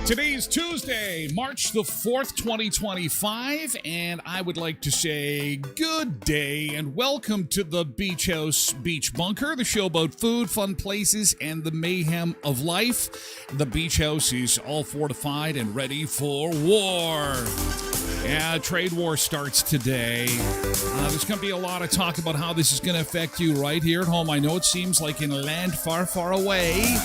Today's Tuesday, March the 4th, 2025, and I would like to say good day and welcome to the Beach House Beach Bunker, the show about food, fun places, and the mayhem of life. The Beach House is all fortified and ready for war. Yeah, trade war starts today. There's going to be a lot of talk about how this is going to affect you right here at home. I know it seems like in a land far, far away.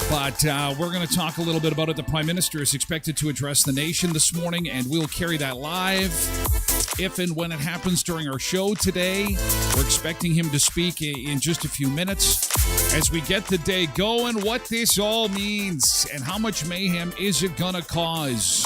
But we're going to talk a little bit about it. The Prime Minister is expected to address the nation this morning, and we'll carry that live if and when it happens during our show today. We're expecting him to speak in just a few minutes as we get the day going, what this all means, and how much mayhem is it going to cause.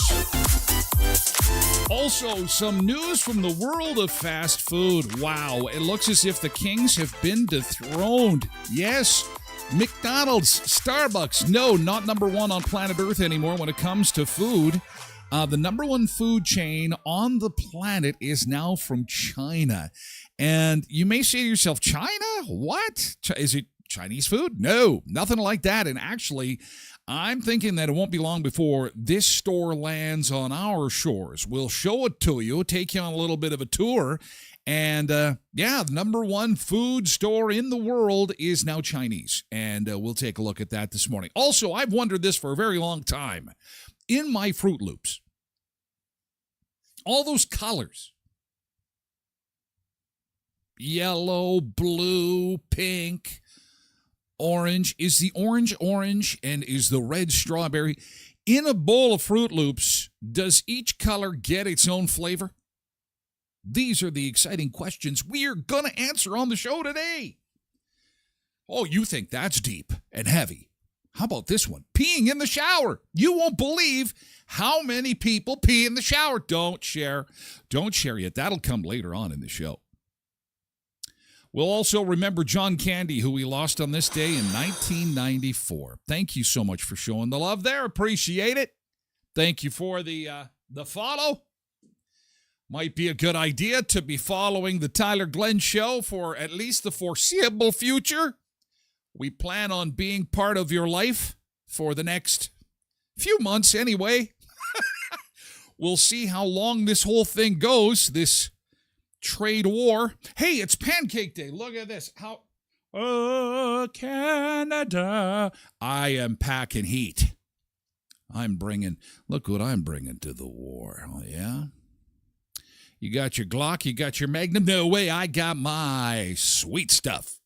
Also, some news from the world of fast food. Wow, it looks as if the kings have been dethroned. Yes, McDonald's, Starbucks, no, not number one on planet Earth anymore when it comes to food. The number one food chain on the planet is now from China. And you may say to yourself, China? What? Is it Chinese food? No, nothing like that. And actually, I'm thinking that it won't be long before this store lands on our shores. We'll show it to you, take you on a little bit of a tour. And, the number one food store in the world is now Chinese. And we'll take a look at that this morning. Also, I've wondered this for a very long time. In my Fruit Loops, all those colors, yellow, blue, pink, orange, is the orange orange and is the red strawberry? In a bowl of Fruit Loops, does each color get its own flavor? These are the exciting questions we're going to answer on the show today. Oh, you think that's deep and heavy. How about this one? Peeing in the shower. You won't believe how many people pee in the shower. Don't share yet. That'll come later on in the show. We'll also remember John Candy, who we lost on this day in 1994. Thank you so much for showing the love there. Appreciate it. Thank you for the follow. Might be a good idea to be following the Tyler Glen Show for at least the foreseeable future. We plan on being part of your life for the next few months anyway. We'll see how long this whole thing goes, this trade war. Hey, it's Pancake Day. Look at this. Oh, Canada. I am packing heat. Look what I'm bringing to the war. Oh, yeah? You got your Glock, you got your Magnum. No way, I got my sweet stuff.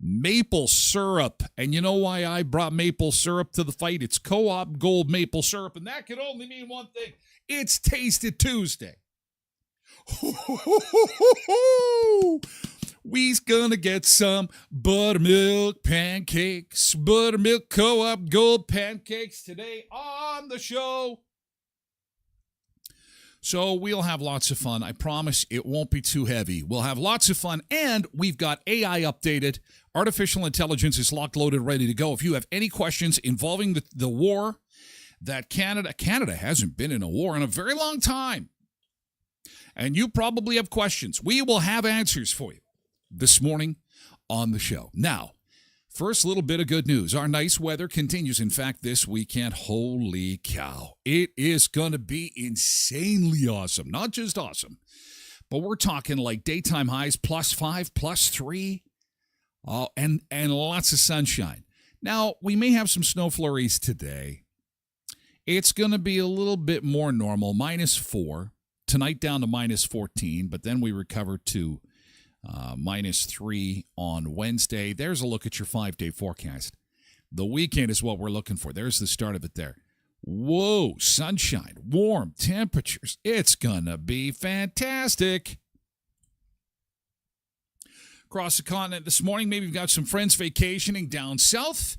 Maple syrup. And you know why I brought maple syrup to the fight? It's Co-op Gold maple syrup, and that can only mean one thing. It's Tasted Tuesday. We's gonna get some buttermilk pancakes, buttermilk Co-op Gold pancakes today on the show. So we'll have lots of fun. I promise it won't be too heavy. We'll have lots of fun, and we've got AI updated. Artificial intelligence is locked, loaded, ready to go. If you have any questions involving the war that Canada hasn't been in a war in a very long time, and you probably have questions, we will have answers for you this morning on the show. Now, first little bit of good news. Our nice weather continues. In fact, this weekend, holy cow, it is going to be insanely awesome. Not just awesome, but we're talking like daytime highs +5, +3, and lots of sunshine. Now, we may have some snow flurries today. It's going to be a little bit more normal, -4. Tonight down to -14, but then we recover to -3 on Wednesday. There's a look at your 5-day forecast. The weekend is what we're looking for. There's the start of it there. Whoa, sunshine, warm temperatures. It's going to be fantastic. Across the continent this morning, maybe we've got some friends vacationing down south.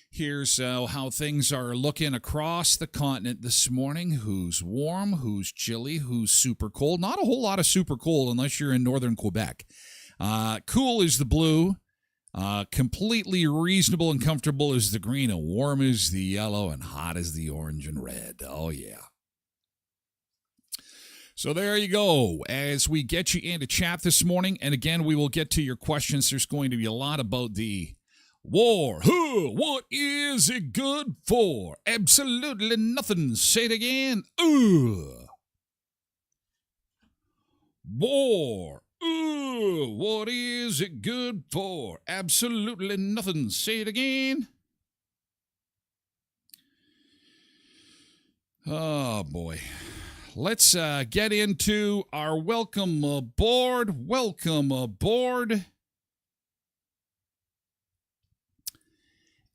Here's how things are looking across the continent this morning. Who's warm, who's chilly, who's super cold. Not a whole lot of super cold unless you're in northern Quebec. Cool is the blue. Completely reasonable and comfortable is the green. And warm is the yellow. And hot is the orange and red. Oh, yeah. So there you go. As we get you into chat this morning, and again, we will get to your questions. There's going to be a lot about the war. What is it good for? Absolutely nothing. Say it again. War. What is it good for? Absolutely nothing. Say it again. Oh, boy. Let's get into our welcome aboard. Welcome aboard.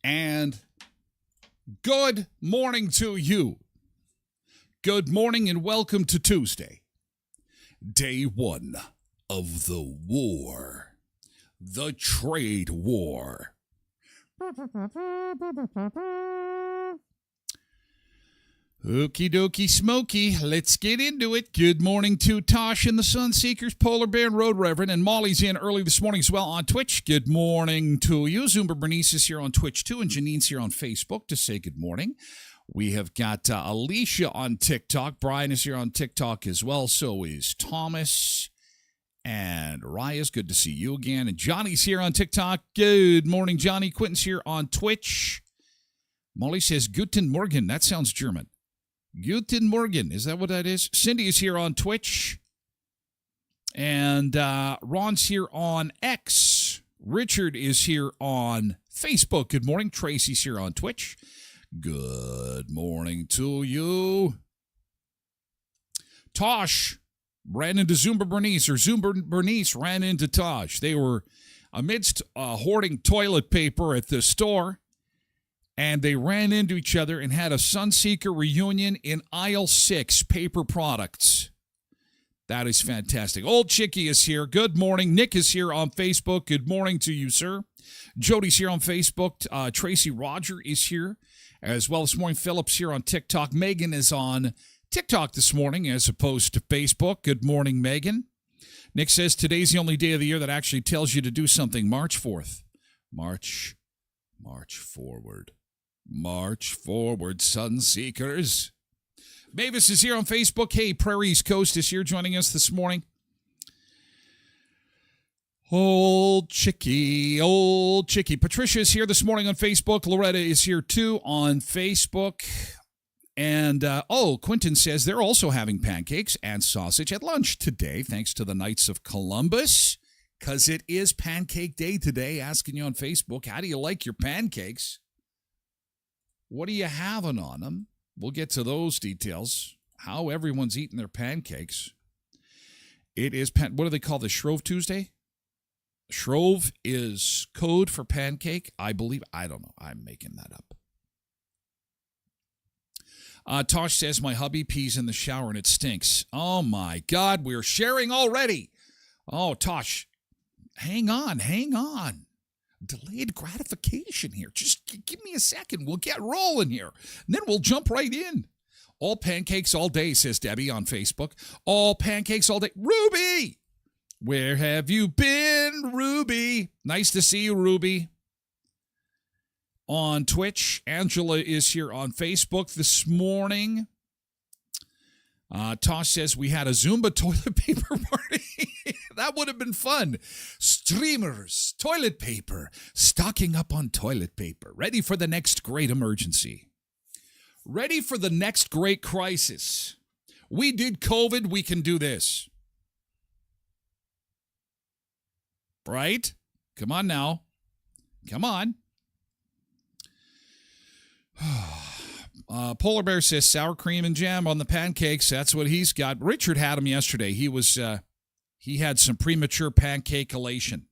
And good morning to you. Good morning and welcome to Tuesday, day 1 of the war, the trade war. Okie dokie smoky, let's get into it. Good morning to Tosh and the Sunseekers, Polar Bear and Road Reverend, and Molly's in early this morning as well on Twitch. Good morning to you. Zumba Bernice is here on Twitch too, and Janine's here on Facebook to say good morning. We have got Alicia on TikTok. Brian is here on TikTok as well. So is Thomas. And Raya's good to see you again. And Johnny's here on TikTok. Good morning, Johnny. Quentin's here on Twitch. Molly says, Guten Morgen. That sounds German. Guten Morgen. Is that what that is? Cindy is here on Twitch. And Ron's here on X. Richard is here on Facebook. Good morning. Tracy's here on Twitch. Good morning to you. Tosh ran into Zumba Bernice, or Zumba Bernice ran into Tosh. They were amidst hoarding toilet paper at the store, and they ran into each other and had a Sunseeker reunion in aisle 6, paper products. That is fantastic. Old Chickie is here. Good morning. Nick is here on Facebook. Good morning to you, sir. Jody's here on Facebook. Tracy Roger is here as well this morning. Philip's here on TikTok. Megan is on TikTok this morning as opposed to Facebook. Good morning, Megan. Nick says today's the only day of the year that actually tells you to do something. March 4th. March forward. March forward, Sunseekers. Mavis is here on Facebook. Hey, Prairie's Coast is here joining us this morning. Old Chickie. Patricia is here this morning on Facebook. Loretta is here too on Facebook. And, Quentin says they're also having pancakes and sausage at lunch today, thanks to the Knights of Columbus, because it is Pancake Day today. Asking you on Facebook, how do you like your pancakes? What are you having on them? We'll get to those details, how everyone's eating their pancakes. It is, what do they call this, Shrove Tuesday? Shrove is code for pancake, I believe. I don't know. I'm making that up. Tosh says, my hubby pees in the shower and it stinks. Oh, my God. We're sharing already. Oh, Tosh, hang on. Delayed gratification here. Just give me a second. We'll get rolling here. And then we'll jump right in. All pancakes all day, says Debbie on Facebook. All pancakes all day. Ruby! Where have you been, Ruby? Nice to see you, Ruby. On Twitch, Angela is here on Facebook this morning. Tosh says we had a Zumba toilet paper party. That would have been fun. Streamers, toilet paper, stocking up on toilet paper, ready for the next great emergency. Ready for the next great crisis. We did COVID, we can do this. Right? Come on now. Come on. Polar Bear says sour cream and jam on the pancakes. That's what he's got. Richard had them yesterday. He had some premature pancake elation.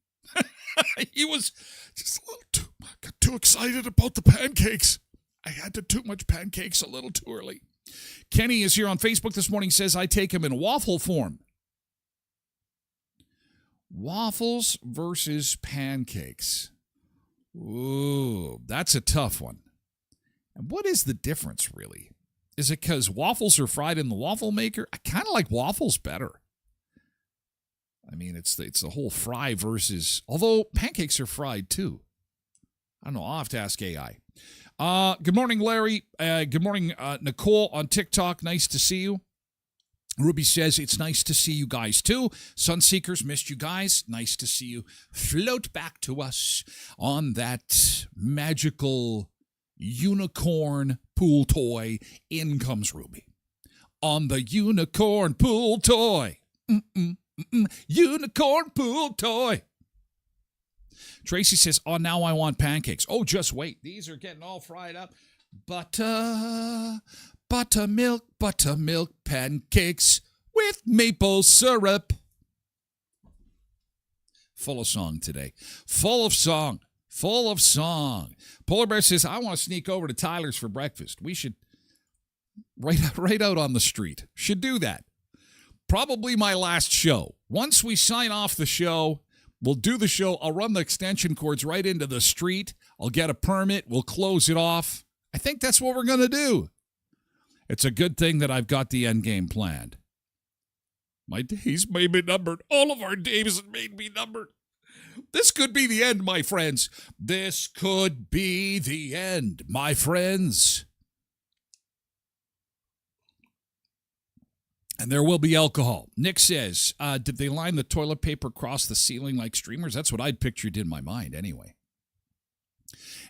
He was just a little got too excited about the pancakes. I had too much pancakes a little too early. Kenny is here on Facebook this morning, says I take them in waffle form. Waffles versus pancakes. Ooh, that's a tough one. And what is the difference, really? Is it because waffles are fried in the waffle maker? I kind of like waffles better. I mean, it's the whole fry versus... Although pancakes are fried, too. I don't know. I'll have to ask AI. Good morning, Larry. Good morning, Nicole on TikTok. Nice to see you. Ruby says, it's nice to see you guys, too. Sunseekers, missed you guys. Nice to see you float back to us on that magical unicorn pool toy. In comes Ruby. On the unicorn pool toy. Unicorn pool toy. Tracy says, oh, now I want pancakes. Oh, just wait. These are getting all fried up. Buttermilk pancakes with maple syrup. Full of song today. Full of song. Polar Bear says, I want to sneak over to Tyler's for breakfast. We should, right out on the street. Should do that. Probably my last show. Once we sign off the show, we'll do the show. I'll run the extension cords right into the street. I'll get a permit. We'll close it off. I think that's what we're going to do. It's a good thing that I've got the end game planned. My days may be numbered. All of our days may be numbered. This could be the end, my friends. This could be the end, my friends. And there will be alcohol. Nick says, did they line the toilet paper across the ceiling like streamers? That's what I'd pictured in my mind anyway.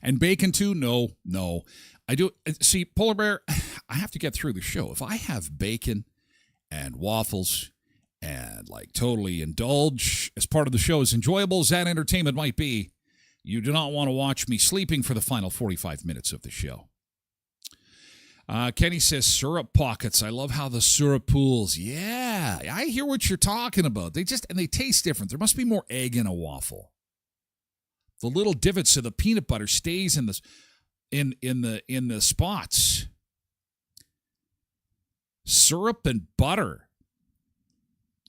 And bacon too? No. I do. See, Polar Bear, I have to get through the show. If I have bacon and waffles and like totally indulge as part of the show, as enjoyable as that entertainment might be, you do not want to watch me sleeping for the final 45 minutes of the show. Kenny says syrup pockets. I love how the syrup pools. Yeah, I hear what you're talking about. They taste different. There must be more egg in a waffle. The little divots so the peanut butter stays in the spots. Syrup and butter.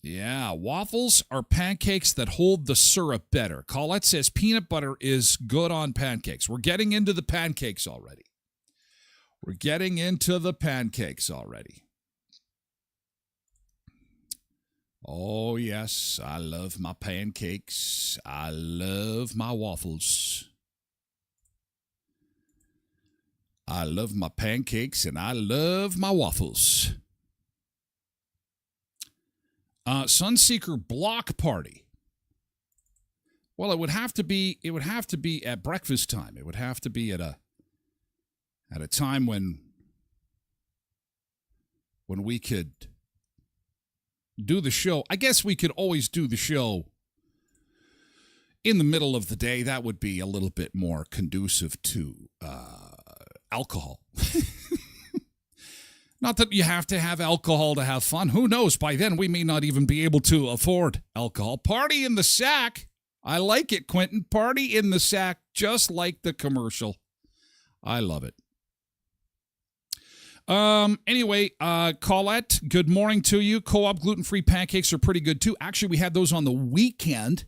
Yeah, waffles are pancakes that hold the syrup better. Colette says peanut butter is good on pancakes. We're getting into the pancakes already. Oh, yes, I love my pancakes. I love my waffles. I love my pancakes and I love my waffles. Sunseeker block party. Well, it would have to be at breakfast time. It would have to be at a time when we could do the show. I guess we could always do the show in the middle of the day. That would be a little bit more conducive to alcohol. Not that you have to have alcohol to have fun. Who knows? By then, we may not even be able to afford alcohol. Party in the sack. I like it, Quentin. Party in the sack, just like the commercial. I love it. Anyway, Colette, good morning to you. Co-op gluten-free pancakes are pretty good, too. Actually, we had those on the weekend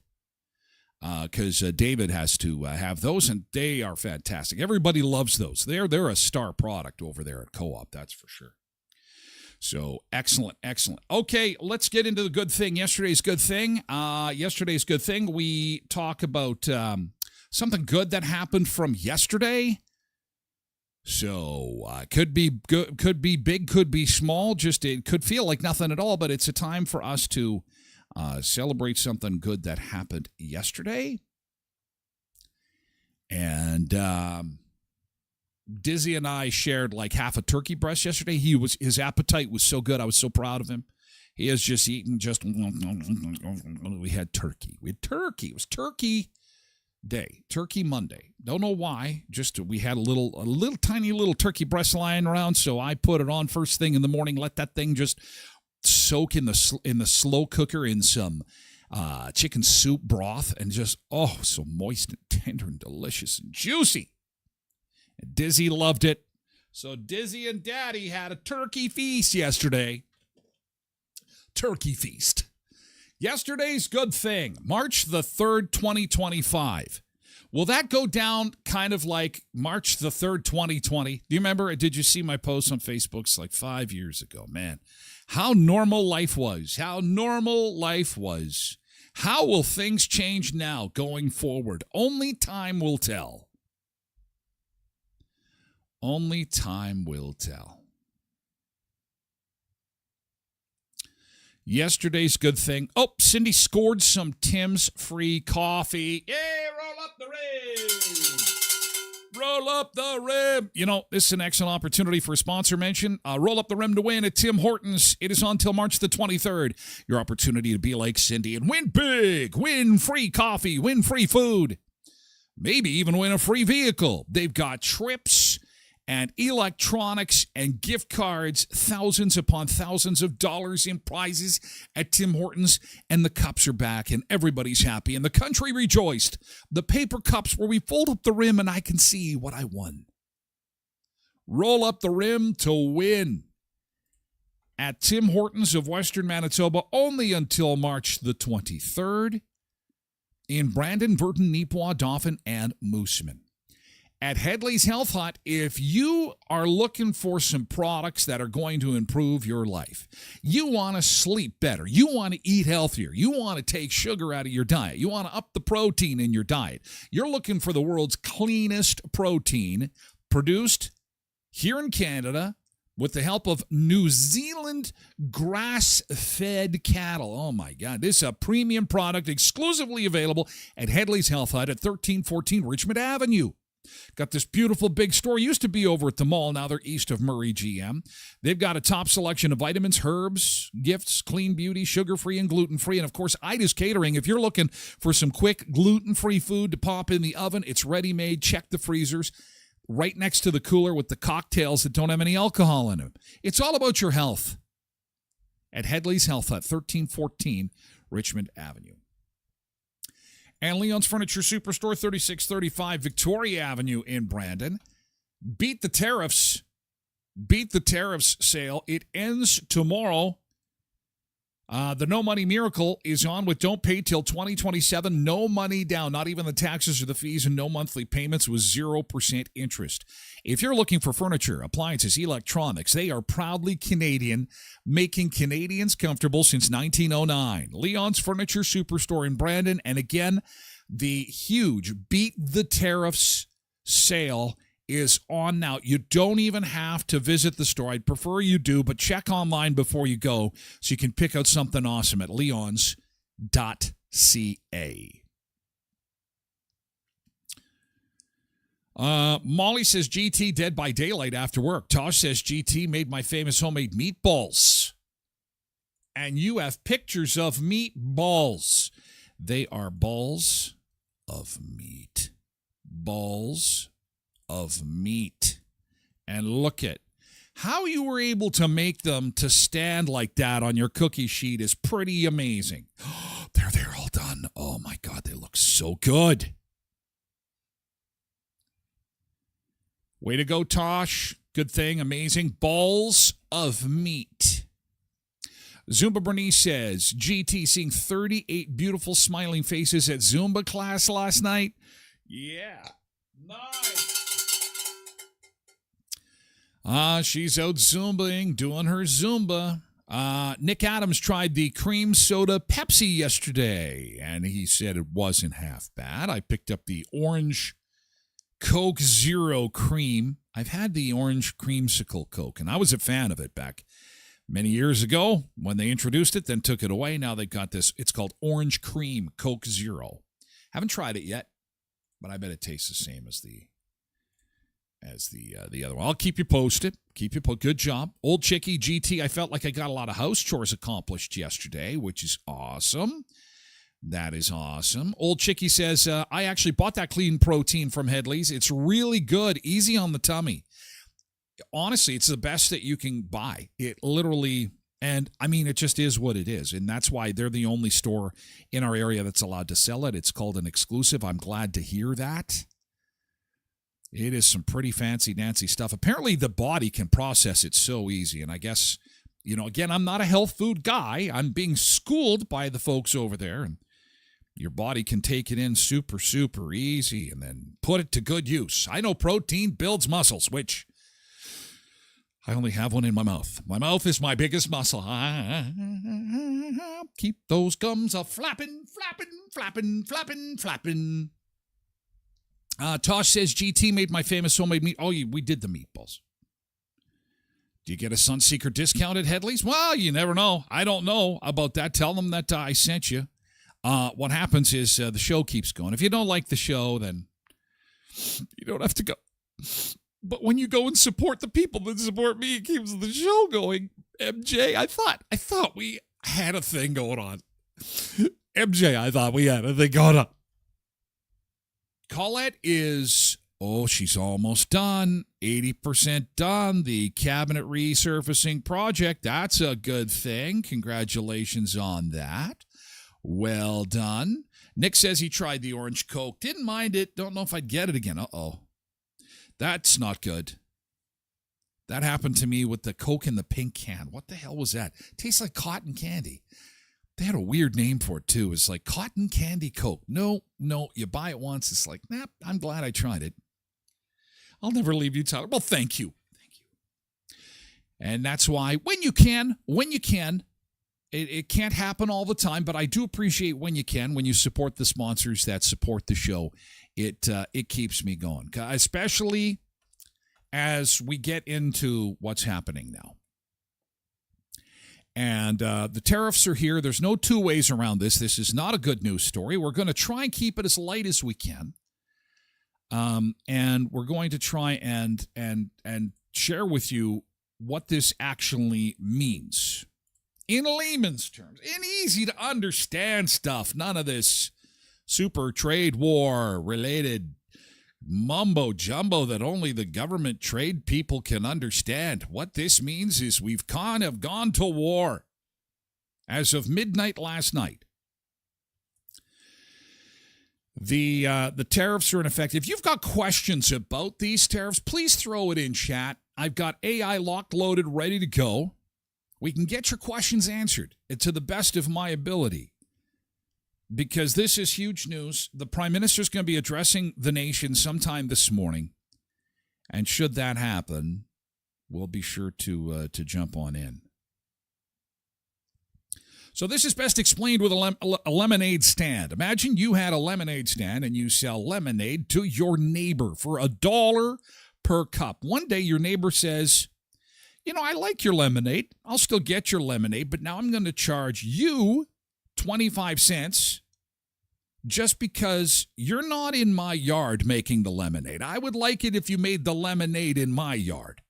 because David has to have those, and they are fantastic. Everybody loves those. They're a star product over there at Co-op, that's for sure. So, excellent. Okay, let's get into the good thing. Yesterday's good thing, we talk about something good that happened from yesterday. So, could be good, could be big, could be small. Just it could feel like nothing at all, but it's a time for us to celebrate something good that happened yesterday. And Dizzy and I shared like half a turkey breast yesterday. His appetite was so good. I was so proud of him. He has just eaten we had turkey. It was turkey day, Turkey Monday. Don't know why. Just we had a little tiny little turkey breast lying around, so I put it on first thing in the morning. Let that thing just soak in the slow cooker in some chicken soup broth, and just so moist and tender and delicious and juicy. And Dizzy loved it. So Dizzy and Daddy had a turkey feast yesterday. Turkey feast. Yesterday's good thing, March the 3rd, 2025. Will that go down kind of like March the 3rd, 2020? Do you remember? Did you see my post on Facebook? It's like 5 years ago. Man, how normal life was. How will things change now going forward? Only time will tell. Only time will tell. Yesterday's good thing. Oh, Cindy scored some Tim's free coffee. Yay, roll up the rim. Roll up the rim. You know, this is an excellent opportunity for a sponsor mention. Roll up the rim to win at Tim Hortons. It is on till March the 23rd. Your opportunity to be like Cindy and win big. Win free coffee. Win free food. Maybe even win a free vehicle. They've got trips and electronics and gift cards, thousands upon thousands of dollars in prizes at Tim Hortons, and the cups are back, and everybody's happy, and the country rejoiced. The paper cups where we fold up the rim and I can see what I won. Roll up the rim to win at Tim Hortons of Western Manitoba, only until March the 23rd, in Brandon, Burton, Neepawa, Dauphin, and Moosomin. At Headley's Health Hut, if you are looking for some products that are going to improve your life, you want to sleep better, you want to eat healthier, you want to take sugar out of your diet, you want to up the protein in your diet, you're looking for the world's cleanest protein produced here in Canada with the help of New Zealand grass-fed cattle. Oh, my God. This is a premium product exclusively available at Headley's Health Hut at 1314 Richmond Avenue. Got this beautiful big store. Used to be over at the mall. Now they're east of Murray GM. They've got a top selection of vitamins, herbs, gifts, clean beauty, sugar-free and gluten-free. And, of course, Ida's Catering. If you're looking for some quick gluten-free food to pop in the oven, it's ready-made. Check the freezers right next to the cooler with the cocktails that don't have any alcohol in them. It's all about your health at Headley's Health Hut, 1314 Richmond Avenue. And Leon's Furniture Superstore, 3635 Victoria Avenue in Brandon. Beat the tariffs sale. It ends tomorrow. The No Money Miracle is on with don't pay till 2027. No money down, not even the taxes or the fees, and no monthly payments with 0% interest. If you're looking for furniture, appliances, electronics, they are proudly Canadian, making Canadians comfortable since 1909. Leon's Furniture Superstore in Brandon. And again, the huge Beat the Tariffs sale is on now. You don't even have to visit the store. I'd prefer you do, but check online before you go so you can pick out something awesome at leons.ca. Molly says GT dead by daylight after work. Tosh says GT made my famous homemade meatballs. And you have pictures of meatballs. They are balls of meat. Balls of meat. And look at How you were able to make them to stand like that on your cookie sheet is pretty amazing. They're all done. Oh, my God, they look so good. Way to go, Tosh. Good thing, amazing. Balls of meat. Zumba Bernice says, GT seeing 38 beautiful smiling faces at Zumba class last night. Yeah. Nice. She's out Zumbaing, doing her Zumba. Nick Adams tried the cream soda Pepsi yesterday, and he said it wasn't half bad. I picked up the orange Coke Zero Cream. I've had the orange creamsicle Coke, and I was a fan of it back many years ago when they introduced it, then took it away. Now they've got this. It's called Orange Cream Coke Zero. Haven't tried it yet, but I bet it tastes the same as the other one. I'll keep you posted. Good job. Old Chickie GT, I felt like I got a lot of house chores accomplished yesterday, which is awesome. That is awesome. Old Chickie says, I actually bought that clean protein from Headley's. It's really good. Easy on the tummy. Honestly, it's the best that you can buy. It literally, and I mean, it just is what it is. And that's why they're the only store in our area that's allowed to sell it. It's called an exclusive. I'm glad to hear that. It is some pretty fancy-dancy stuff. Apparently, the body can process it so easy. And I guess, again, I'm not a health food guy. I'm being schooled by the folks over there. And your body can take it in super, super easy and then put it to good use. I know protein builds muscles, which I only have one in my mouth. My mouth is my biggest muscle. Keep those gums a flapping, flapping, flapping, flapping, flapping. Tosh says, GT made my famous homemade meat. Oh, we did the meatballs. Do you get a Sunseeker discount at Headley's? Well, you never know. I don't know about that. Tell them that I sent you. What happens is the show keeps going. If you don't like the show, then you don't have to go. But when you go and support the people that support me, it keeps the show going. MJ, I thought we had a thing going on. MJ, I thought we had a thing going on. Colette is, she's almost done. 80% done. The cabinet resurfacing project. That's a good thing. Congratulations on that. Well done. Nick says he tried the orange Coke. Didn't mind it. Don't know if I'd get it again. Uh-oh. That's not good. That happened to me with the Coke in the pink can. What the hell was that? Tastes like cotton candy. They had a weird name for it, too. It's like cotton candy Coke. No, you buy it once. It's like, I'm glad I tried it. I'll never leave you, Tyler. Well, thank you. And that's why when you can, it can't happen all the time, but I do appreciate when you can, when you support the sponsors that support the show. It keeps me going, especially as we get into what's happening now. And the tariffs are here. There's no two ways around this. This is not a good news story. We're going to try and keep it as light as we can. And we're going to try and share with you what this actually means. In layman's terms, in easy to understand stuff. None of this super trade war related mumbo jumbo that only the government trade people can understand. What this means is we've kind of gone to war as of midnight last night. The tariffs are in effect. If you've got questions about these tariffs, please throw it in chat. I've got AI locked, loaded, ready to go. We can get your questions answered to the best of my ability, because this is huge news. The Prime Minister is going to be addressing the nation sometime this morning, and should that happen, we'll be sure to jump on in. So this is best explained with a lemonade stand. Imagine you had a lemonade stand and you sell lemonade to your neighbor for $1 per cup. One day your neighbor says, I like your lemonade. I'll still get your lemonade, but now I'm going to charge you 25 cents just because you're not in my yard making the lemonade. I would like it if you made the lemonade in my yard.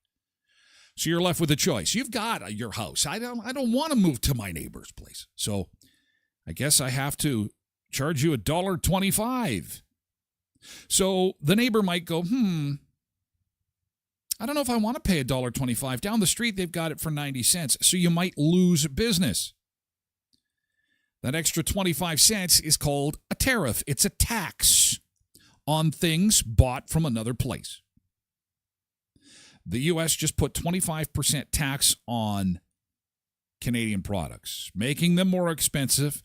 So you're left with a choice. You've got your house. I don't want to move to my neighbor's place. So I guess I have to charge you $1.25. So the neighbor might go, I don't know if I want to pay $1.25. Down the street, they've got it for 90 cents. So you might lose business. That extra 25 cents is called a tariff. It's a tax on things bought from another place. The U.S. just put 25% tax on Canadian products, making them more expensive.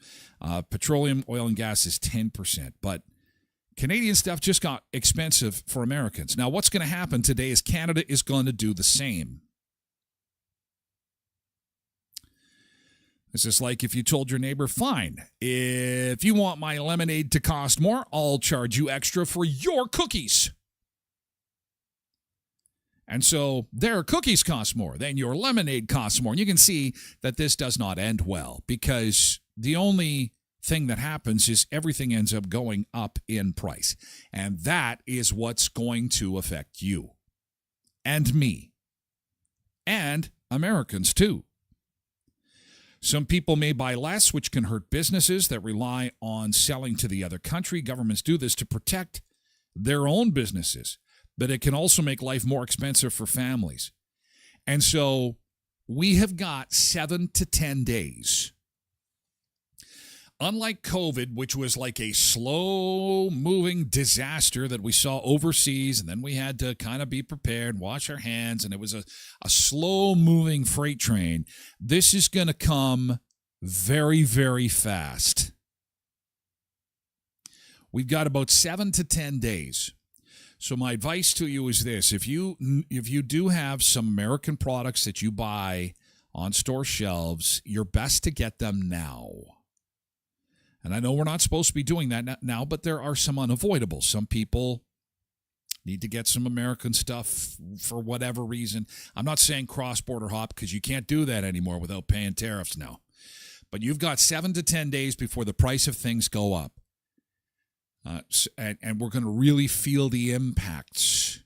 Petroleum, oil, and gas is 10%. But Canadian stuff just got expensive for Americans. Now, what's going to happen today is Canada is going to do the same. It's just like if you told your neighbor, fine, if you want my lemonade to cost more, I'll charge you extra for your cookies. And so their cookies cost more, then your lemonade costs more. And you can see that this does not end well, because the only thing that happens is everything ends up going up in price. And that is what's going to affect you and me and Americans too. Some people may buy less, which can hurt businesses that rely on selling to the other country. Governments do this to protect their own businesses, but it can also make life more expensive for families. And so we have got 7 to 10 days. Unlike COVID, which was like a slow-moving disaster that we saw overseas, and then we had to kind of be prepared, wash our hands, and it was a slow-moving freight train, this is going to come very, very fast. We've got about 7 to 10 days. So my advice to you is this. If you do have some American products that you buy on store shelves, you're best to get them now. And I know we're not supposed to be doing that now, but there are some unavoidables. Some people need to get some American stuff for whatever reason. I'm not saying cross-border hop, because you can't do that anymore without paying tariffs now. But you've got 7 to 10 days before the price of things go up. And we're going to really feel the impacts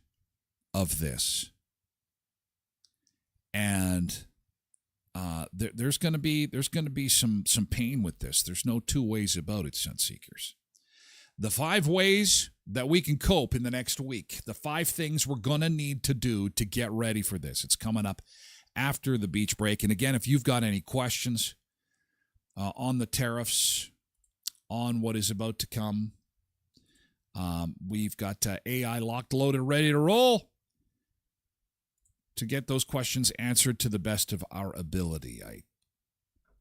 of this. And there's going to be some pain with this. There's no two ways about it, Sunseekers. The 5 ways that we can cope in the next week. The 5 things we're going to need to do to get ready for this. It's coming up after the beach break. And again, if you've got any questions on the tariffs, on what is about to come, we've got AI locked, loaded, ready to roll to get those questions answered to the best of our ability. I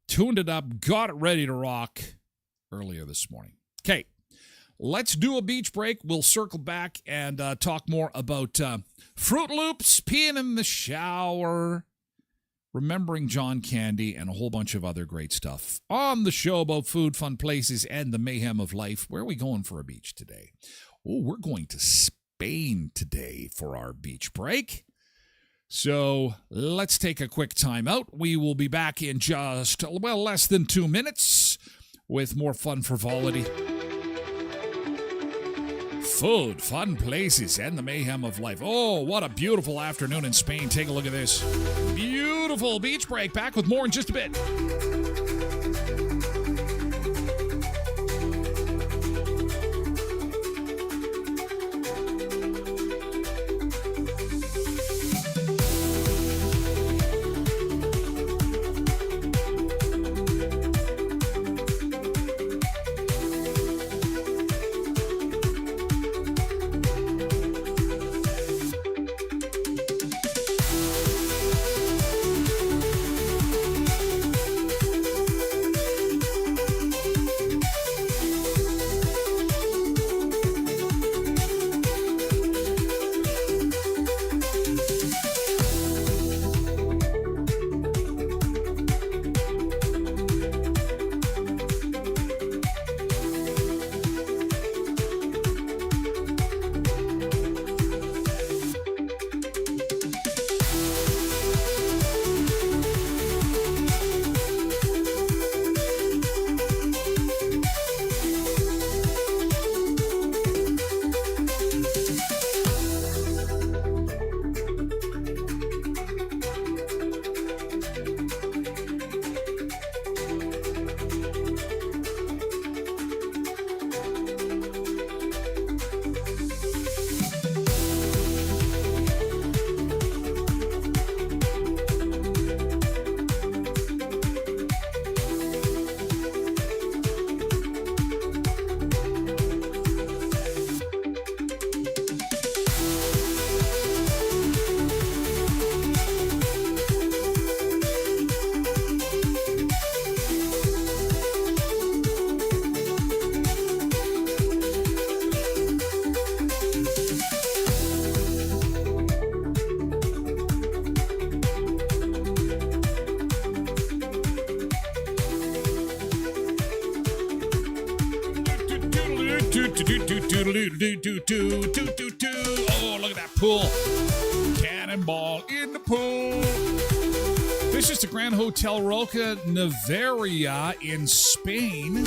tuned it up, got it ready to rock earlier this morning. Okay, let's do a beach break. We'll circle back and talk more about Fruit Loops, peeing in the shower, remembering John Candy, and a whole bunch of other great stuff on the show about food, fun places, and the mayhem of life. Where are we going for a beach today? Oh, we're going to Spain today for our beach break. So let's take a quick time out. We will be back in just, less than 2 minutes with more fun frivolity, food, fun places, and the mayhem of life. Oh, what a beautiful afternoon in Spain. Take a look at this. Beautiful beach break. Back with more in just a bit. Oh, look at that pool. Cannonball in the pool. This is the Grand Hotel Roca Navarra in Spain.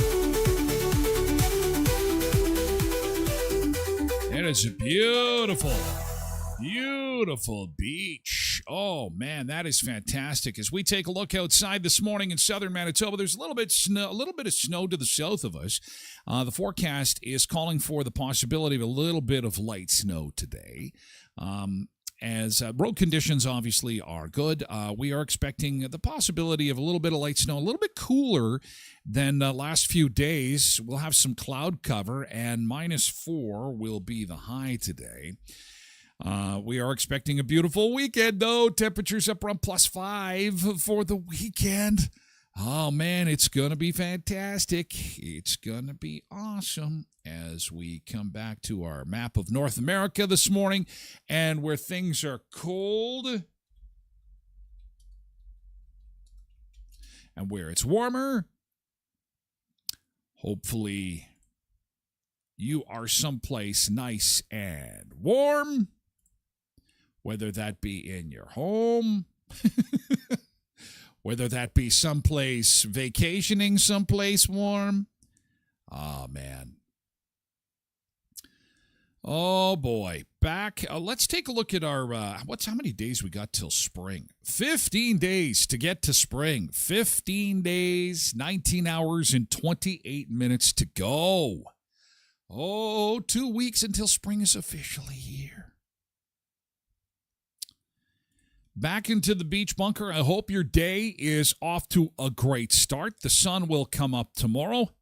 It is a beautiful beach. Oh, man, that is fantastic. As we take a look outside this morning in southern Manitoba, there's a little bit of snow to the south of us. The forecast is calling for the possibility of a little bit of light snow today. As road conditions obviously are good, we are expecting the possibility of a little bit of light snow, a little bit cooler than the last few days. We'll have some cloud cover, and -4 will be the high today. We are expecting a beautiful weekend, though. Temperatures up around +5 for the weekend. Oh, man, it's going to be fantastic. It's going to be awesome as we come back to our map of North America this morning, and where things are cold and where it's warmer. Hopefully, you are someplace nice and warm, whether that be in your home, whether that be someplace vacationing, someplace warm. Oh, man. Oh, boy. Back. Let's take a look at our, how many days we got till spring? 15 days to get to spring. 15 days, 19 hours, and 28 minutes to go. Oh, 2 weeks until spring is officially here. Back into the beach bunker. I hope your day is off to a great start. The sun will come up tomorrow.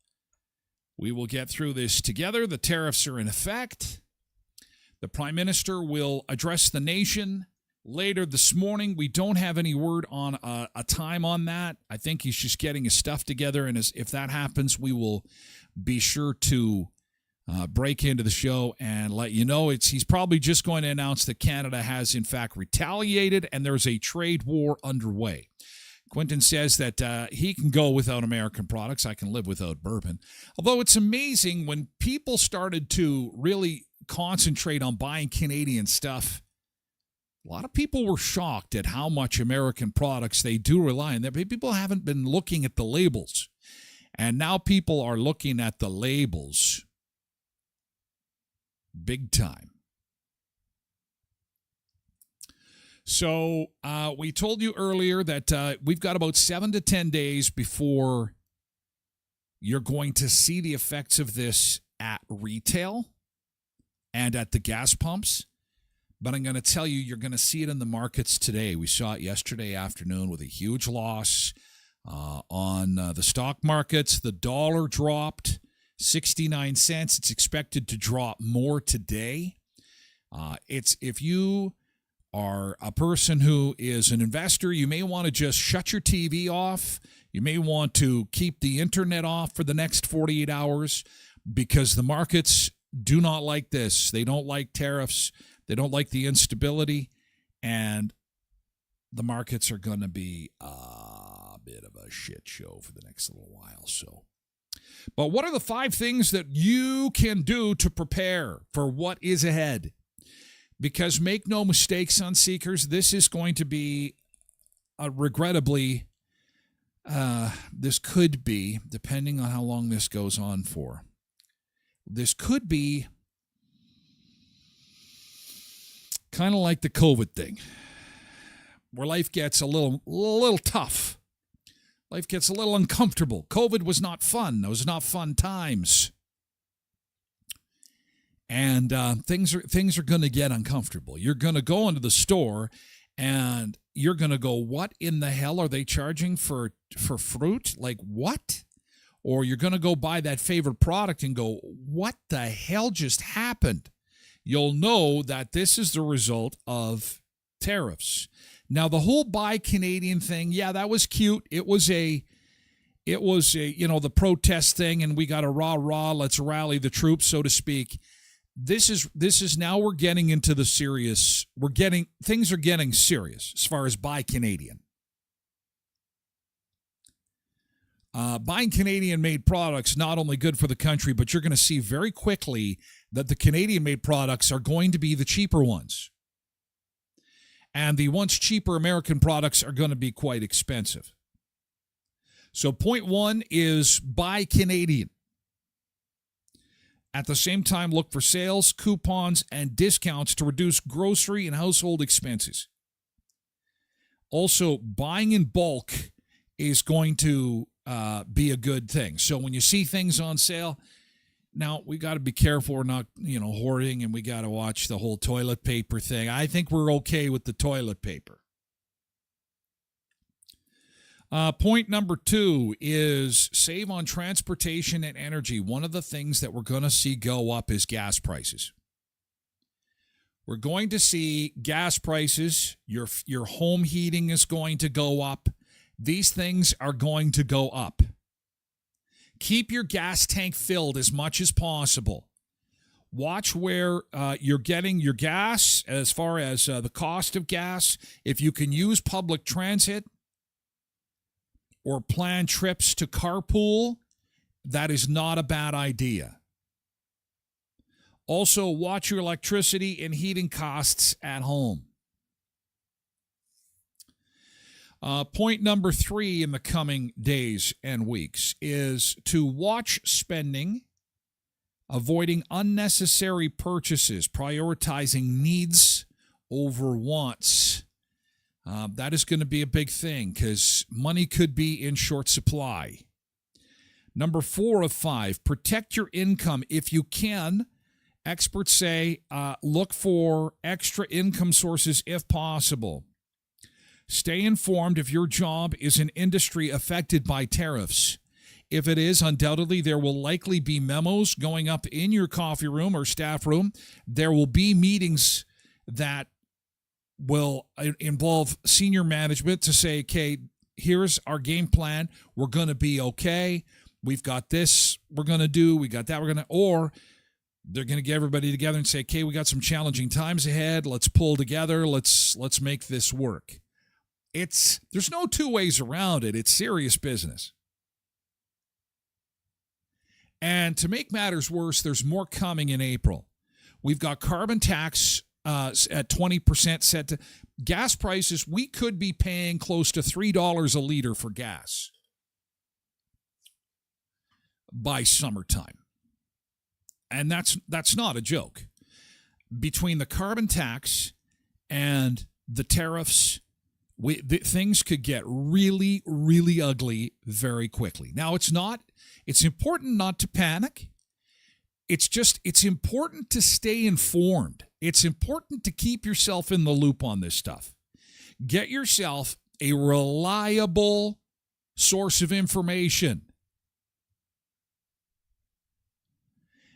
We will get through this together. The tariffs are in effect. The Prime Minister will address the nation later this morning. We don't have any word on a time on that. I think he's just getting his stuff together, and if that happens, we will be sure to break into the show and let you know. He's probably just going to announce that Canada has, in fact, retaliated, and there's a trade war underway. Quentin says that he can go without American products. I can live without bourbon. Although it's amazing, when people started to really concentrate on buying Canadian stuff, a lot of people were shocked at how much American products they do rely on. People haven't been looking at the labels, and now people are looking at the labels big time. So we told you earlier that we've got about 7 to 10 days before you're going to see the effects of this at retail and at the gas pumps. But I'm going to tell you, you're going to see it in the markets today. We saw it yesterday afternoon with a huge loss on the stock markets. The dollar dropped 69 cents. It's expected to drop more today. If you are a person who is an investor, you may want to just shut your TV off. You may want to keep the internet off for the next 48 hours because the markets do not like this. They don't like tariffs. They don't like the instability. And the markets are going to be a bit of a shit show for the next little while. But what are the 5 things that you can do to prepare for what is ahead? Because make no mistakes, Sunseekers, this is going to be, regrettably, this could be, depending on how long this goes on for, this could be kind of like the COVID thing, where life gets a little tough. Life gets a little uncomfortable. COVID was not fun. Those were not fun times. And things are going to get uncomfortable. You're going to go into the store and you're going to go, what in the hell are they charging for fruit? Like, what? Or you're going to go buy that favorite product and go, what the hell just happened? You'll know that this is the result of tariffs. Now, the whole Buy Canadian thing, yeah, that was cute. It was a the protest thing, and we got a rah, let's rally the troops, so to speak. This is now we're getting into the serious. Things are getting serious as far as Buy Canadian. Buying Canadian-made products not only good for the country, but you're going to see very quickly that the Canadian-made products are going to be the cheaper ones. And the once cheaper American products are going to be quite expensive. So point one is buy Canadian. At the same time, look for sales, coupons, and discounts to reduce grocery and household expenses. Also, buying in bulk is going to be a good thing. So when you see things on sale, now we got to be careful we're not, hoarding, and we got to watch the whole toilet paper thing. I think we're okay with the toilet paper. Point number two is save on transportation and energy. One of the things that we're going to see go up is gas prices. We're going to see gas prices. Your home heating is going to go up. These things are going to go up. Keep your gas tank filled as much as possible. Watch where you're getting your gas as far as the cost of gas. If you can use public transit or plan trips to carpool, that is not a bad idea. Also, watch your electricity and heating costs at home. Point number three in the coming days and weeks is to watch spending, avoiding unnecessary purchases, prioritizing needs over wants. That is going to be a big thing because money could be in short supply. Number 4 of 5, protect your income if you can. Experts say look for extra income sources if possible. Stay informed if your job is an industry affected by tariffs. If it is, undoubtedly, there will likely be memos going up in your coffee room or staff room. There will be meetings that will involve senior management to say, okay, here's our game plan. We're going to be okay. We've got this we're going to do. We got that we're going to, or they're going to get everybody together and say, okay, we got some challenging times ahead. Let's pull together. Let's make this work. There's no two ways around it. It's serious business. And to make matters worse, there's more coming in April. We've got carbon tax at 20% set to gas prices. We could be paying close to $3 a liter for gas by summertime. And that's not a joke. Between the carbon tax and the tariffs, things could get really, really ugly very quickly. Now, it's important not to panic. It's important to stay informed. It's important to keep yourself in the loop on this stuff. Get yourself a reliable source of information.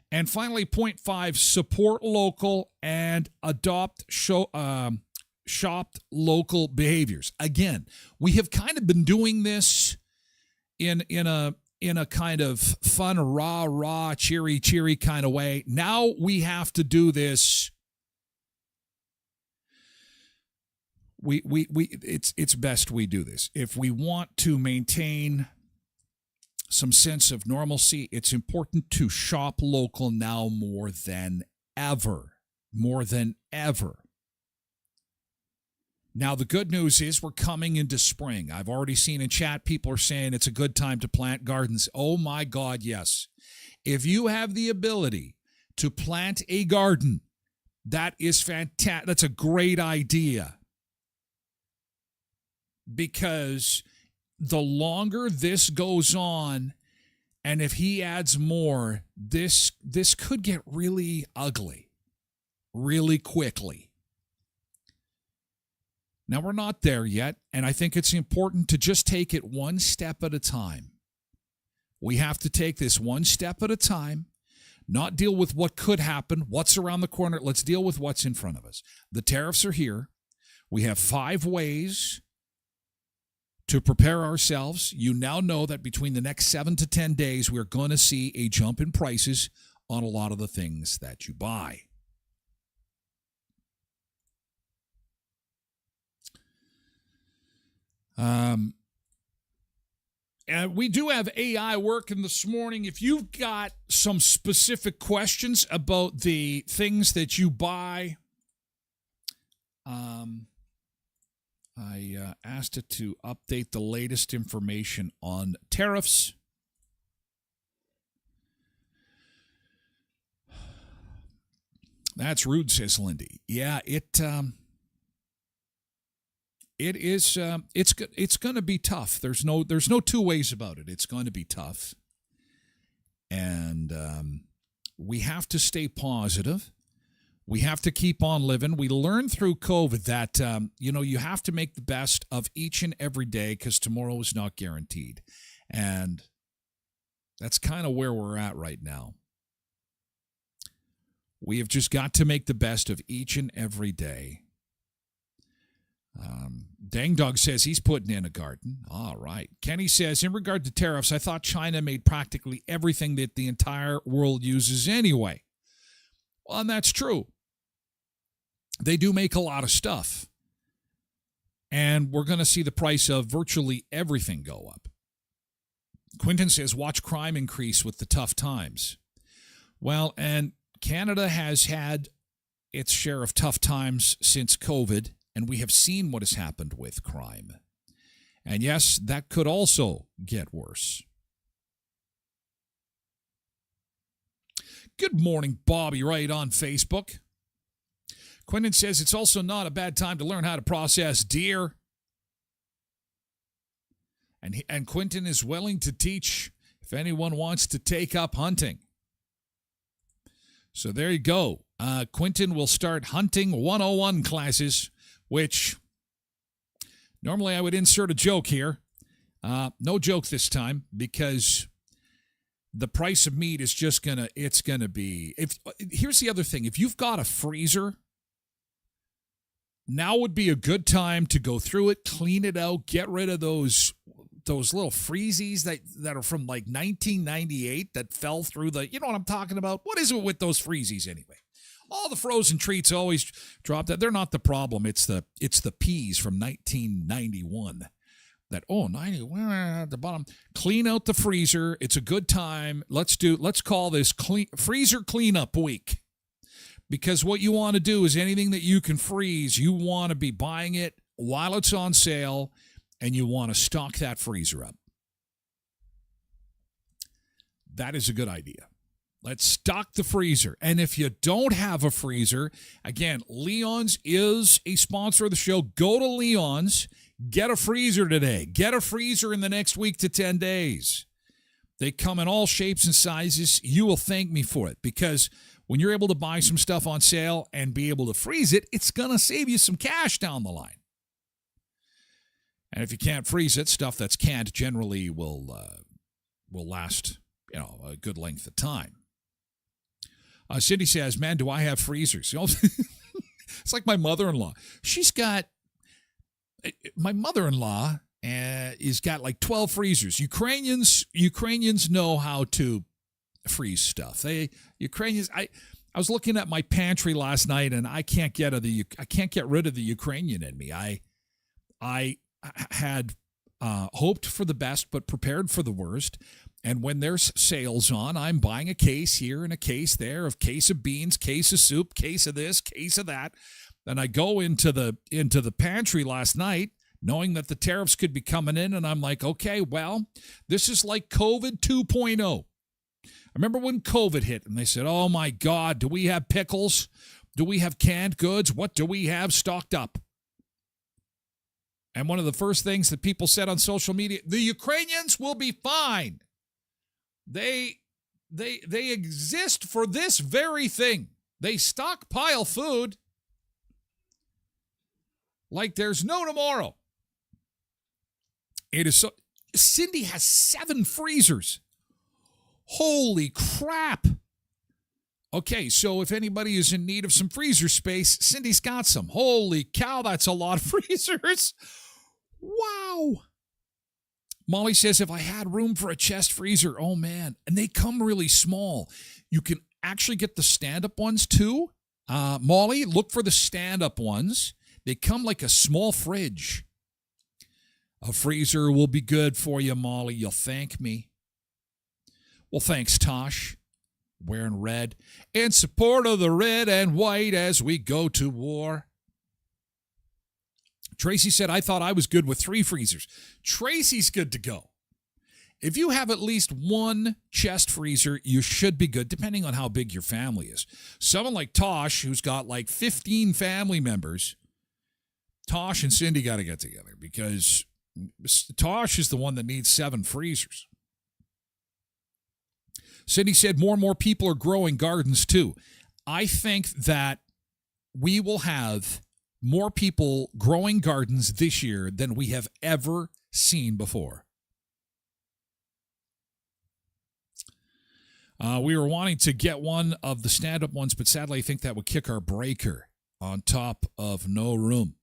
And finally, point 5, support local and adopt shopped local behaviors. Again, we have kind of been doing this in a kind of fun, rah, cheery kind of way. Now we have to do this. It's best we do this. If we want to maintain some sense of normalcy, it's important to shop local now more than ever. More than ever. Now, the good news is we're coming into spring. I've already seen in chat people are saying it's a good time to plant gardens. Oh, my God, yes. If you have the ability to plant a garden, that is fantastic. That's a great idea. Because the longer this goes on, and if he adds more, this could get really ugly really quickly. Now, we're not there yet, and I think it's important to just take it one step at a time. We have to take this one step at a time, not deal with what could happen, what's around the corner. Let's deal with what's in front of us. The tariffs are here. We have 5 ways to prepare ourselves. You now know that between the next 7 to 10 days, we're going to see a jump in prices on a lot of the things that you buy. We do have AI working this morning. If you've got some specific questions about the things that you buy, I asked it to update the latest information on tariffs. That's rude, says Lindy. Yeah, it's going to be tough. There's no two ways about it. It's going to be tough, and we have to stay positive. We have to keep on living. We learned through COVID that you have to make the best of each and every day because tomorrow is not guaranteed, and that's kind of where we're at right now. We have just got to make the best of each and every day. Dang Dog says he's putting in a garden. All right. Kenny says, in regard to tariffs, I thought China made practically everything that the entire world uses anyway. Well, and that's true. They do make a lot of stuff. And we're going to see the price of virtually everything go up. Quentin says, watch crime increase with the tough times. Well, and Canada has had its share of tough times since COVID, and we have seen what has happened with crime. And yes, that could also get worse. Good morning, Bobby Wright on Facebook. Quentin says it's also not a bad time to learn how to process deer. And Quentin is willing to teach if anyone wants to take up hunting. So there you go. Quentin will start hunting 101 classes, which normally I would insert a joke here. No joke this time because the price of meat is just it's going to be. Here's the other thing. If you've got a freezer, now would be a good time to go through it, clean it out, get rid of those little freezies that are from like 1998 that fell through you know what I'm talking about? What is it with those freezies anyway? All the frozen treats always drop that. They're not the problem. It's the peas from 1991 that, 91 at the bottom. Clean out the freezer. It's a good time. Let's call this freezer cleanup week. Because what you want to do is anything that you can freeze, you want to be buying it while it's on sale, and you want to stock that freezer up. That is a good idea. Let's stock the freezer. And if you don't have a freezer, again, Leon's is a sponsor of the show. Go to Leon's. Get a freezer today. Get a freezer in the next week to 10 days. They come in all shapes and sizes. You will thank me for it because when you're able to buy some stuff on sale and be able to freeze it, it's going to save you some cash down the line. And if you can't freeze it, stuff that's canned generally will last, a good length of time. Cindy says, man, do I have freezers? It's like my mother-in-law. My mother-in-law has got like 12 freezers. Ukrainians know how to freeze stuff. I was looking at my pantry last night and I can't get rid of the Ukrainian in me. I had hoped for the best but prepared for the worst. And when there's sales on, I'm buying a case here and a case there of case of beans, case of soup, case of this, case of that. And I go into the pantry last night knowing that the tariffs could be coming in. And I'm like, okay, well, this is like COVID 2.0. I remember when COVID hit and they said, oh my God, do we have pickles? Do we have canned goods? What do we have stocked up? And one of the first things that people said on social media, the Ukrainians will be fine. They exist for this very thing. They stockpile food like there's no tomorrow. It is so. Cindy has 7 freezers. Holy crap. Okay, so if anybody is in need of some freezer space, Cindy's got some. Holy cow, that's a lot of freezers. Wow. Molly says, if I had room for a chest freezer, oh man. And they come really small. You can actually get the stand-up ones too. Molly, look for the stand-up ones. They come like a small fridge. A freezer will be good for you, Molly. You'll thank me. Well, thanks, Tosh. Wearing red. In support of the red and white as we go to war. Tracy said, I thought I was good with 3 freezers. Tracy's good to go. If you have at least one chest freezer, you should be good, depending on how big your family is. Someone like Tosh, who's got like 15 family members, Tosh and Cindy got to get together because Tosh is the one that needs 7 freezers. Cindy said more and more people are growing gardens too. I think that we will have more people growing gardens this year than we have ever seen before. We were wanting to get one of the stand-up ones, but sadly I think that would kick our breaker on top of no room.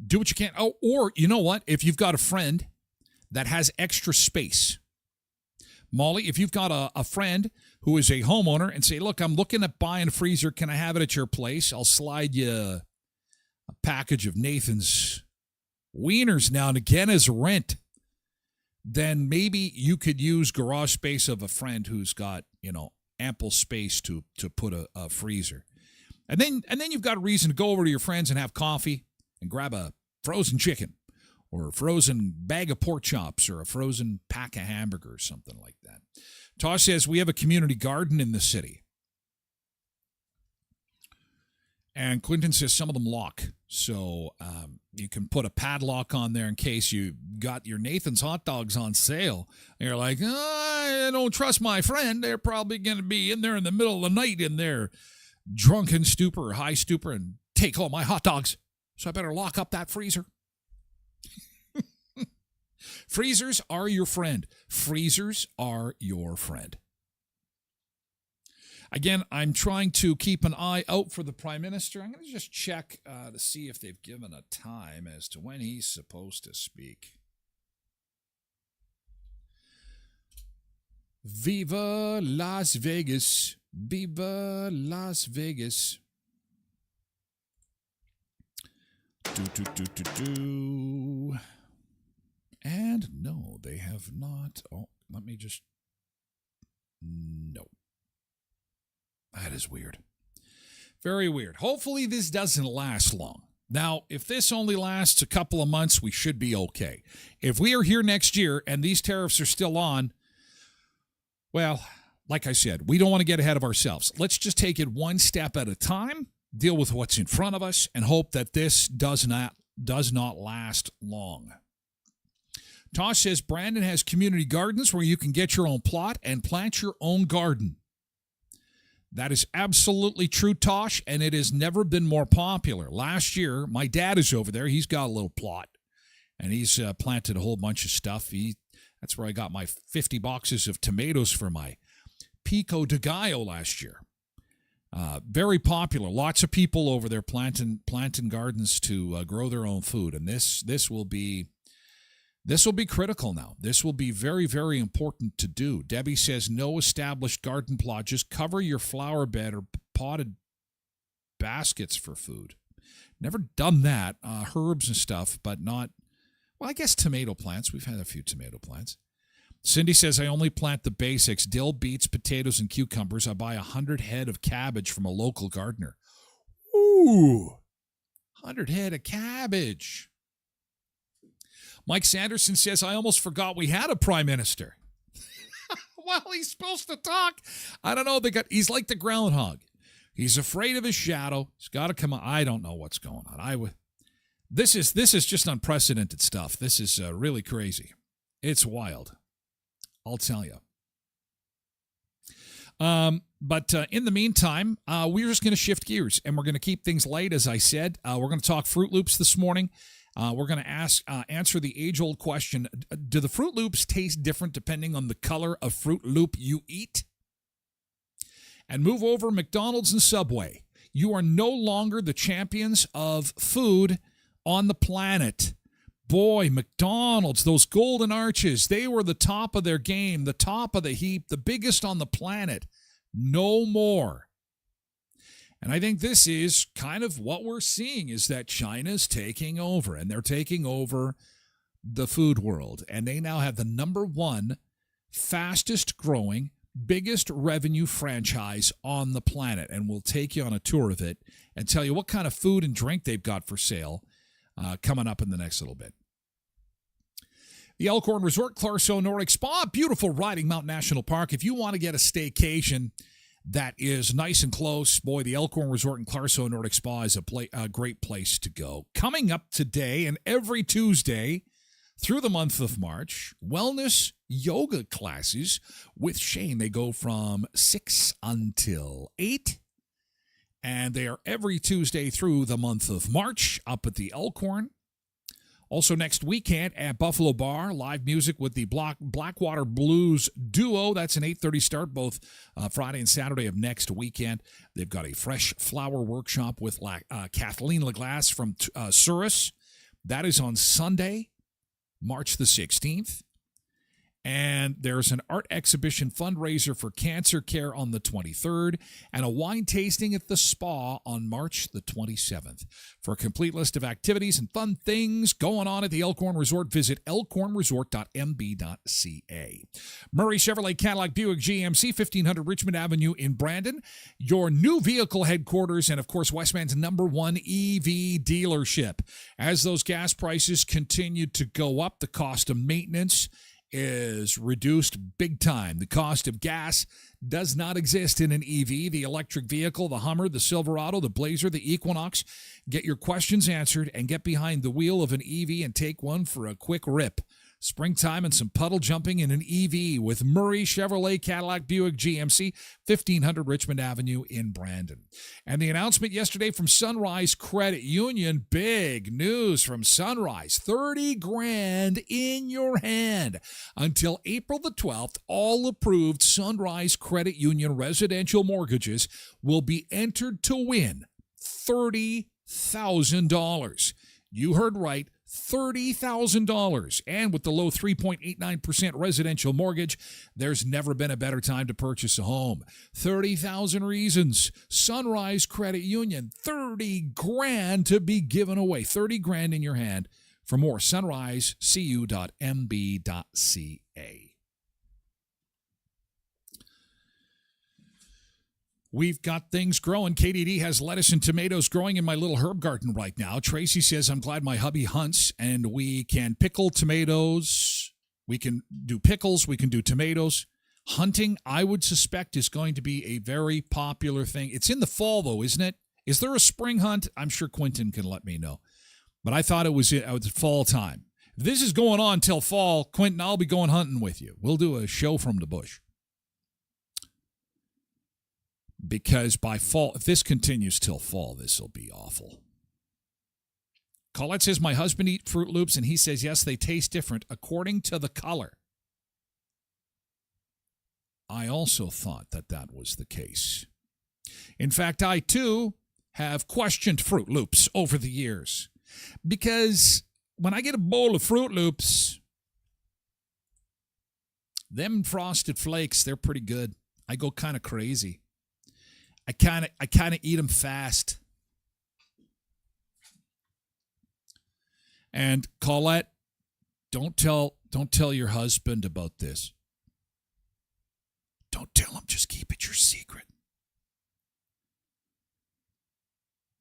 Do what you can. Oh, or you know what? If you've got a friend that has extra space, Molly, if you've got a friend who is a homeowner and say, look, I'm looking at buying a freezer. Can I have it at your place? I'll slide you a package of Nathan's wieners now and again as rent. Then maybe you could use garage space of a friend who's got, ample space to put a freezer. And then you've got a reason to go over to your friends and have coffee and grab a frozen chicken or a frozen bag of pork chops or a frozen pack of hamburgers, something like that. Tosh says we have a community garden in the city. And Clinton says some of them lock. So you can put a padlock on there in case you got your Nathan's hot dogs on sale. And you're like, I don't trust my friend. They're probably going to be in there in the middle of the night in their drunken stupor or high stupor and take all my hot dogs. So I better lock up that freezer. Freezers are your friend. Freezers are your friend. Again, I'm trying to keep an eye out for the Prime Minister. I'm going to just check to see if they've given a time as to when he's supposed to speak. Viva Las Vegas. Viva Las Vegas. And no, they have not. Oh, let me just. No. That is weird. Very weird. Hopefully this doesn't last long. Now, if this only lasts a couple of months, we should be okay. If we are here next year and these tariffs are still on, well, like I said, we don't want to get ahead of ourselves. Let's just take it one step at a time, deal with what's in front of us, and hope that this does not last long. Tosh says Brandon has community gardens where you can get your own plot and plant your own garden. That is absolutely true, Tosh, and it has never been more popular. Last year, my dad is over there. He's got a little plot, and he's planted a whole bunch of stuff. That's where I got my 50 boxes of tomatoes for my Pico de Gallo last year. Very popular. Lots of people over there planting gardens to grow their own food, and this will be critical now. This will be very, very important to do. Debbie says no established garden plot. Just cover your flower bed or potted baskets for food. Never done that. Herbs and stuff, but not, well, I guess tomato plants. We've had a few tomato plants. Cindy says I only plant the basics: dill, beets, potatoes, and cucumbers. I buy 100 head of cabbage from a local gardener. Ooh, 100 head of cabbage. Mike Sanderson says, I almost forgot we had a prime minister. Well, he's supposed to talk. I don't know. He's like the groundhog. He's afraid of his shadow. He's got to come on. I don't know what's going on. This is just unprecedented stuff. This is really crazy. It's wild. I'll tell you. But in the meantime, we're just going to shift gears, and we're going to keep things light, as I said. We're going to talk Fruit Loops this morning. We're going to answer the age-old question, do the Fruit Loops taste different depending on the color of Fruit Loop you eat? And move over McDonald's and Subway. You are no longer the champions of food on the planet. Boy, McDonald's, those golden arches, they were the top of their game, the top of the heap, the biggest on the planet. No more. And I think this is kind of what we're seeing, is that China's taking over, and they're taking over the food world. And they now have the number one fastest growing, biggest revenue franchise on the planet. And we'll take you on a tour of it and tell you what kind of food and drink they've got for sale coming up in the next little bit. The Elkhorn Resort, Clarso Nordic Spa, beautiful Riding Mountain National Park. If you want to get a staycation that is nice and close, boy, the Elkhorn Resort and Clarso Nordic Spa is a great place to go. Coming up today and every Tuesday through the month of March, wellness yoga classes with Shane. They go from 6 until 8, and they are every Tuesday through the month of March up at the Elkhorn. Also next weekend at Buffalo Bar, live music with the Blackwater Blues Duo. That's an 8:30 start both Friday and Saturday of next weekend. They've got a fresh flower workshop with Kathleen Laglass from Souris. That is on Sunday, March the 16th. And there's an art exhibition fundraiser for cancer care on the 23rd and a wine tasting at the spa on March the 27th. For a complete list of activities and fun things going on at the Elkhorn Resort, visit elkhornresort.mb.ca. Murray Chevrolet Cadillac Buick GMC, 1500 Richmond Avenue in Brandon, your new vehicle headquarters, and of course Westman's number one EV dealership. As those gas prices continue to go up, the cost of maintenance is reduced big time. The cost of gas does not exist in an EV, the electric vehicle, the Hummer, the Silverado, the Blazer, the Equinox. Get your questions answered and get behind the wheel of an EV and take one for a quick rip. Springtime and some puddle jumping in an EV with Murray Chevrolet Cadillac Buick GMC, 1500 Richmond Avenue in Brandon. And the announcement yesterday from Sunrise Credit Union, big news from Sunrise, 30 grand in your hand. Until April the 12th, all approved Sunrise Credit Union residential mortgages will be entered to win $30,000. You heard right. $30,000. And with the low 3.89% residential mortgage, there's never been a better time to purchase a home. 30,000 reasons. Sunrise Credit Union, 30 grand to be given away. 30 grand in your hand. For more, sunrisecu.mb.ca. We've got things growing. KDD has lettuce and tomatoes growing in my little herb garden right now. Tracy says, I'm glad my hubby hunts, and we can pickle tomatoes. We can do pickles. We can do tomatoes. Hunting, I would suspect, is going to be a very popular thing. It's in the fall, though, isn't it? Is there a spring hunt? I'm sure Quentin can let me know. But I thought it was fall time. If this is going on till fall, Quentin, I'll be going hunting with you. We'll do a show from the bush. Because by fall, if this continues till fall, this will be awful. Colette says, my husband eats Fruit Loops, and he says, yes, they taste different according to the color. I also thought that that was the case. In fact, I, too, have questioned Fruit Loops over the years. Because when I get a bowl of Fruit Loops, them Frosted Flakes, they're pretty good. I go kind of crazy. I kind of eat them fast. And Colette, don't tell your husband about this. Don't tell him, just keep it your secret.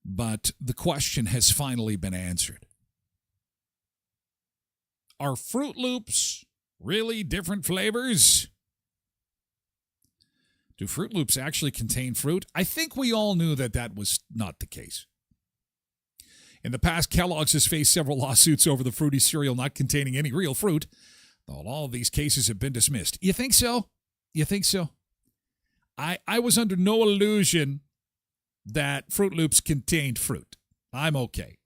But the question has finally been answered. Are Fruit Loops really different flavors? Do Fruit Loops actually contain fruit? I think we all knew that that was not the case. In the past, Kellogg's has faced several lawsuits over the fruity cereal not containing any real fruit, though all of these cases have been dismissed. You think so? You think so? I was under no illusion that Fruit Loops contained fruit. I'm okay.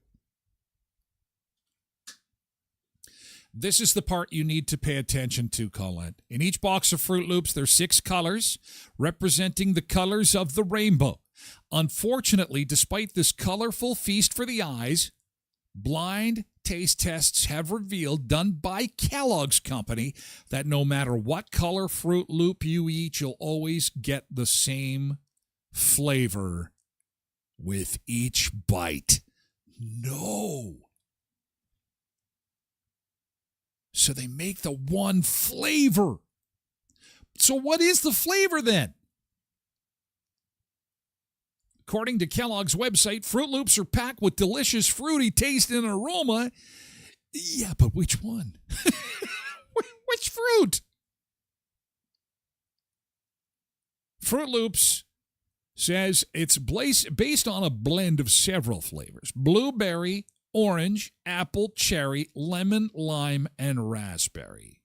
This is the part you need to pay attention to, Colette. In each box of Fruit Loops, there's 6 colors representing the colors of the rainbow. Unfortunately, despite this colorful feast for the eyes, blind taste tests have revealed, done by Kellogg's Company, that no matter what color Fruit Loop you eat, you'll always get the same flavor with each bite. No. So they make the one flavor. So what is the flavor then? According to Kellogg's website, Fruit Loops are packed with delicious fruity taste and aroma. Yeah, but which one? Which fruit? Fruit Loops says it's based on a blend of several flavors: blueberry, orange, apple, cherry, lemon, lime, and raspberry.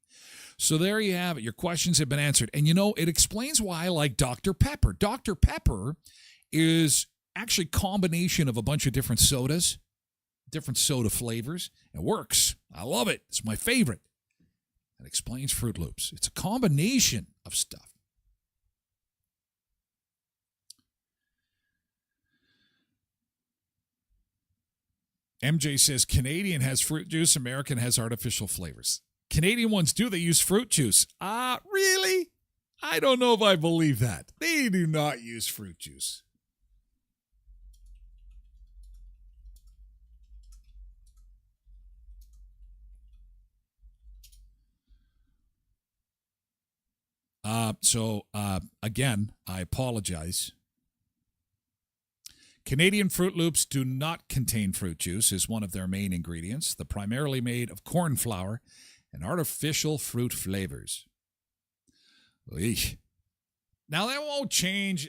So there you have it. Your questions have been answered. And it explains why I like Dr. Pepper. Dr. Pepper is actually a combination of a bunch of different sodas, different soda flavors. It works. I love it. It's my favorite. It explains Fruit Loops. It's a combination of stuff. MJ says Canadian has fruit juice, American has artificial flavors. Canadian ones do. They use fruit juice. Really? I don't know if I believe that. They do not use fruit juice. Again, I apologize. Canadian Fruit Loops do not contain fruit juice as one of their main ingredients. They're primarily made of corn flour and artificial fruit flavors. Eesh. Now, that won't change.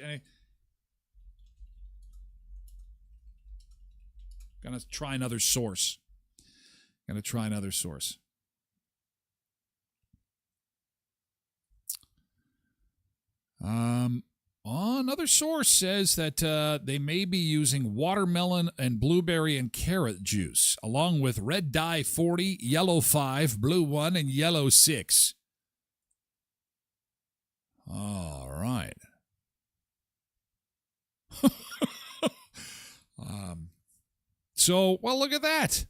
Gonna try another source. Another source says that they may be using watermelon and blueberry and carrot juice, along with red dye 40, yellow 5, blue 1, and yellow 6. All right. Well, look at that.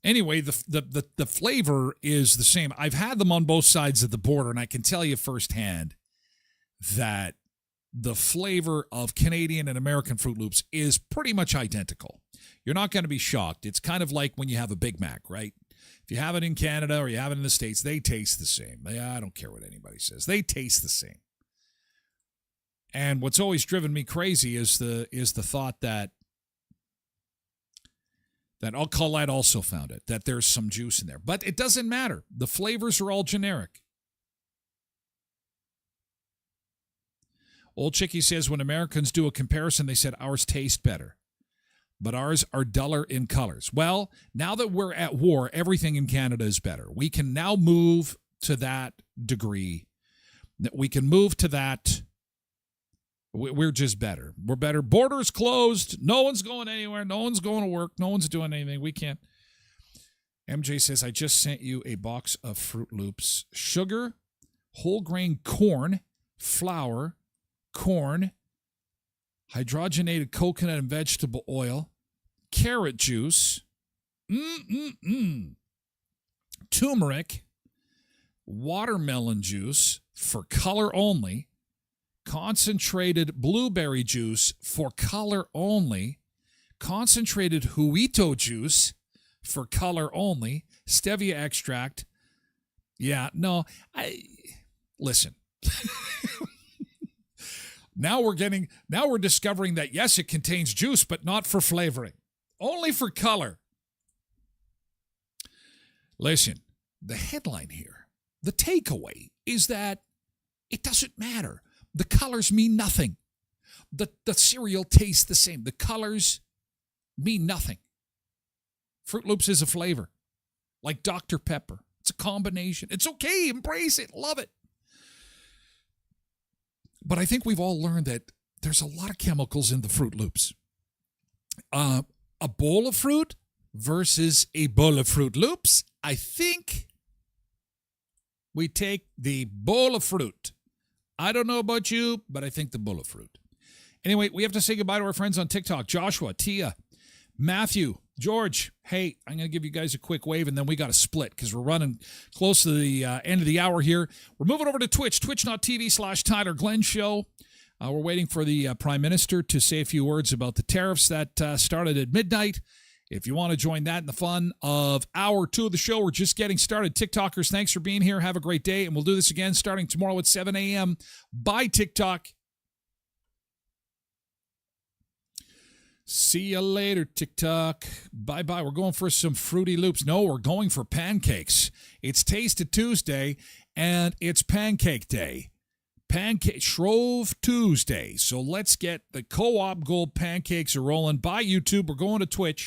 Anyway, the flavor is the same. I've had them on both sides of the border, and I can tell you firsthand that the flavor of Canadian and American Fruit Loops is pretty much identical. You're not going to be shocked. It's kind of like when you have a Big Mac, right? If you have it in Canada or you have it in the States, they taste the same. I don't care what anybody says. They taste the same. And what's always driven me crazy is the thought that Colette also found it, that there's some juice in there. But it doesn't matter. The flavors are all generic. Old Chickie says when Americans do a comparison, they said ours taste better, but ours are duller in colors. Well, now that we're at war, everything in Canada is better. We can now move to that degree. We can move to that. We're just better. We're better. Borders closed. No one's going anywhere. No one's going to work. No one's doing anything. We can't. MJ says, I just sent you a box of Fruit Loops. Sugar, whole grain corn, flour, corn, hydrogenated coconut and vegetable oil, carrot juice, turmeric, watermelon juice for color only, concentrated blueberry juice for color only, concentrated huito juice for color only, stevia extract. Yeah, no, listen. Now we're discovering that, yes, it contains juice, but not for flavoring. Only for color. Listen, the headline here, the takeaway is that it doesn't matter. The colors mean nothing. The cereal tastes the same. The colors mean nothing. Fruit Loops is a flavor, like Dr. Pepper. It's a combination. It's okay. Embrace it. Love it. But I think we've all learned that there's a lot of chemicals in the Fruit Loops. A bowl of fruit versus a bowl of Fruit Loops. I think we take the bowl of fruit. I don't know about you, but I think the bowl of fruit. Anyway, we have to say goodbye to our friends on TikTok. Joshua, Tia, Matthew, George. Hey, I'm going to give you guys a quick wave, and then we got to split because we're running close to the end of the hour here. We're moving over to Twitch, twitch.tv/Tyler Glen Show. We're waiting for the Prime Minister to say a few words about the tariffs that started at midnight. If you want to join that in the fun of hour 2 of the show, we're just getting started. TikTokers, thanks for being here. Have a great day, and we'll do this again starting tomorrow at 7 a.m. Bye, TikTok. See you later, TikTok. Bye-bye. We're going for some Fruity Loops. No, we're going for pancakes. It's Taste It Tuesday, and it's Pancake Day. Shrove Tuesday. So let's get the Co-op Gold pancakes are rolling. Bye, YouTube. We're going to Twitch.